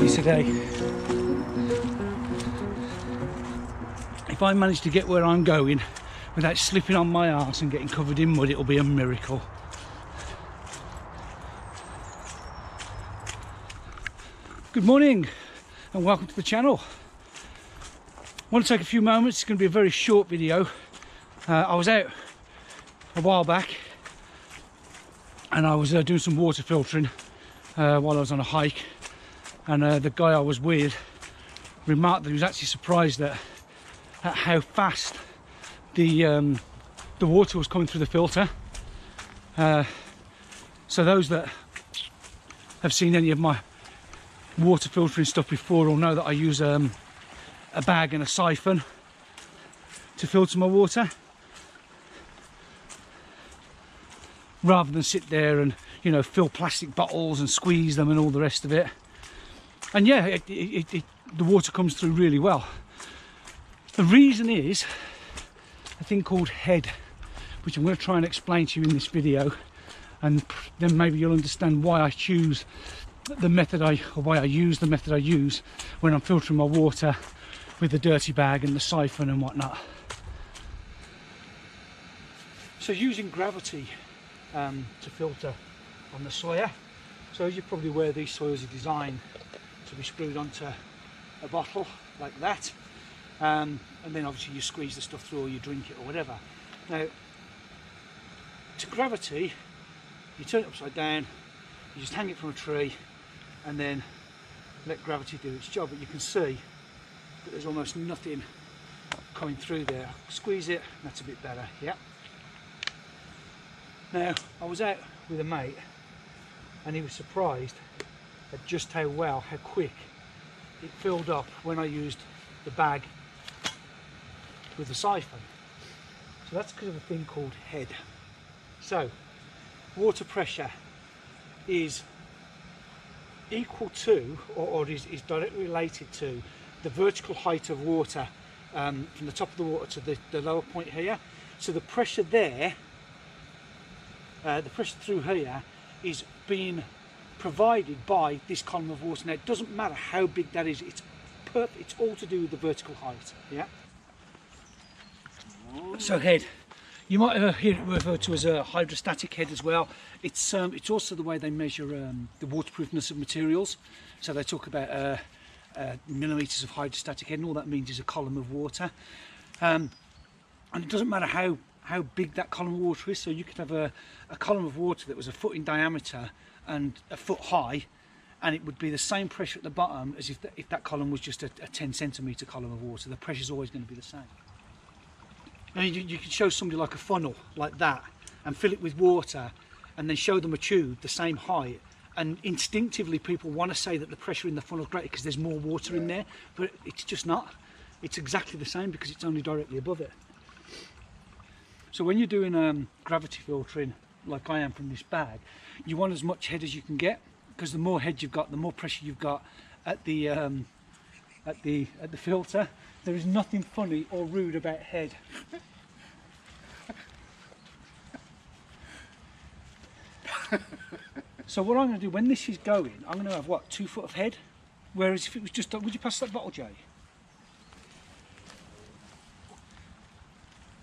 today. If I manage to get where I'm going without slipping on my arse and getting covered in mud, it'll be a miracle. Good morning and welcome to the channel. I want to take a few moments. It's going to be a very short video. I was out a while back and I was doing some water filtering while I was on a hike, and the guy I was with remarked that he was actually surprised at how fast the water was coming through the filter. So those that have seen any of my water filtering stuff before will know that I use a bag and a siphon to filter my water, rather than sit there and, you know, fill plastic bottles and squeeze them and all the rest of it. And yeah, the water comes through really well. The reason is a thing called head, which I'm going to try and explain to you in this video, and then maybe you'll understand why I choose the method why I use the method I use when I'm filtering my water with the dirty bag and the siphon and whatnot. So using gravity to filter on the Sawyer. So as you're probably aware, these Sawyers are designed to be screwed onto a bottle like that, and then obviously you squeeze the stuff through or you drink it or whatever. Now, to gravity, you turn it upside down, you just hang it from a tree and then let gravity do its job. But you can see that there's almost nothing coming through there. Squeeze it, that's a bit better, yeah. Now, I was out with a mate and he was surprised at just how quick it filled up when I used the bag with the siphon. So that's because of a thing called head. So, water pressure is equal to, or is directly related to, the vertical height of water from the top of the water to the lower point here. So the pressure there, the pressure through here is being provided by this column of water. Now it doesn't matter how big that is, it's perfect, it's all to do with the vertical height, yeah? So head, you might hear it referred to as a hydrostatic head as well. It's also the way they measure the waterproofness of materials. So they talk about millimetres of hydrostatic head, and all that means is a column of water. And it doesn't matter how big that column of water is. So you could have a column of water that was a foot in diameter and a foot high, and it would be the same pressure at the bottom as if that column was just a 10 centimetre column of water. The pressure is always going to be the same. Now you could show somebody like a funnel like that and fill it with water and then show them a tube the same height, and instinctively people want to say that the pressure in the funnel is greater because there's more water in there, but it's just not. It's exactly the same because it's only directly above it. So when you're doing gravity filtering like I am from this bag, you want as much head as you can get, because the more head you've got, the more pressure you've got at the filter. There is nothing funny or rude about head. So what I'm going to do when this is going, I'm going to have what, 2 foot of head, whereas if it was just, would you pass that bottle, Jay?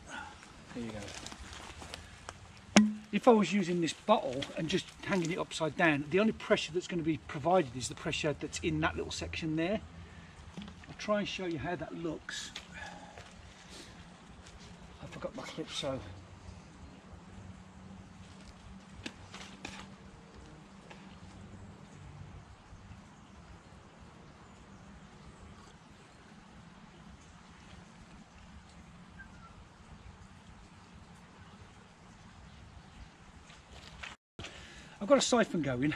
There you go. If I was using this bottle and just hanging it upside down, the only pressure that's going to be provided is the pressure that's in that little section there. I'll try and show you how that looks. I forgot my clip, so. I've got a siphon going,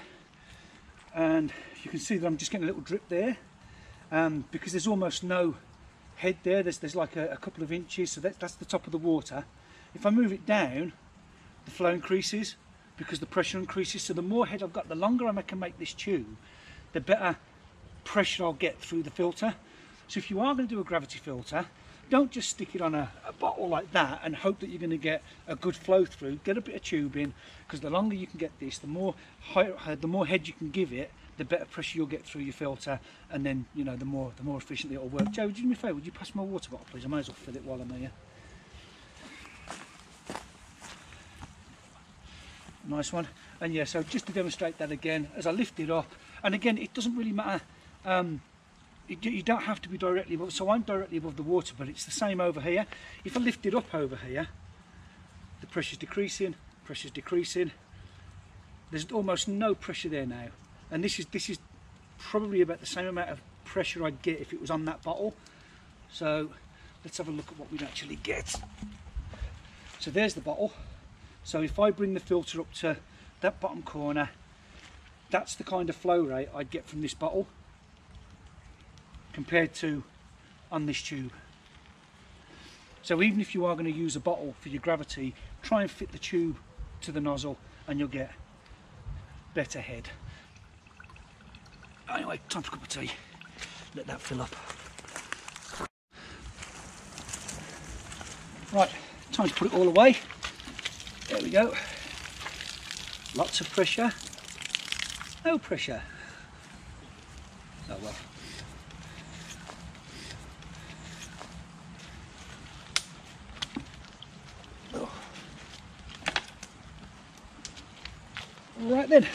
and you can see that I'm just getting a little drip there, because there's almost no head there. There's like a couple of inches, so that's the top of the water. If I move it down, the flow increases because the pressure increases. So the more head I've got, the longer I can make this tube, the better pressure I'll get through the filter. So if you are going to do a gravity filter, don't just stick it on a bottle like that and hope that you're going to get a good flow through. Get a bit of tube in, because the longer you can get this, the more head you can give it, the better pressure you'll get through your filter, and then, you know, the more efficiently it'll work. Joe, would you do me a favour? Would you pass my water bottle, please? I might as well fill it while I'm here. Nice one. And yeah, so just to demonstrate that again, as I lift it up, and again, it doesn't really matter. You don't have to be directly above, so I'm directly above the water, but it's the same over here. If I lift it up over here, the pressure's decreasing, pressure's decreasing. There's almost no pressure there now, and this is probably about the same amount of pressure I'd get if it was on that bottle. So let's have a look at what we'd actually get. So there's the bottle. So if I bring the filter up to that bottom corner, that's the kind of flow rate I'd get from this bottle compared to on this tube. So even if you are going to use a bottle for your gravity, try and fit the tube to the nozzle and you'll get better head. Anyway, time for a cup of tea. Let that fill up. Right, time to put it all away. There we go. Lots of pressure. No pressure. Oh well. Right then,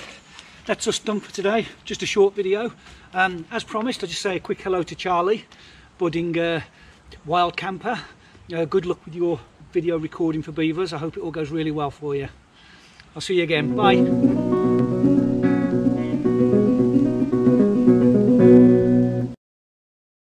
that's us done for today. Just a short video. As promised, I'll just say a quick hello to Charlie, budding wild camper. Good luck with your video recording for Beavers. I hope it all goes really well for you. I'll see you again. Bye.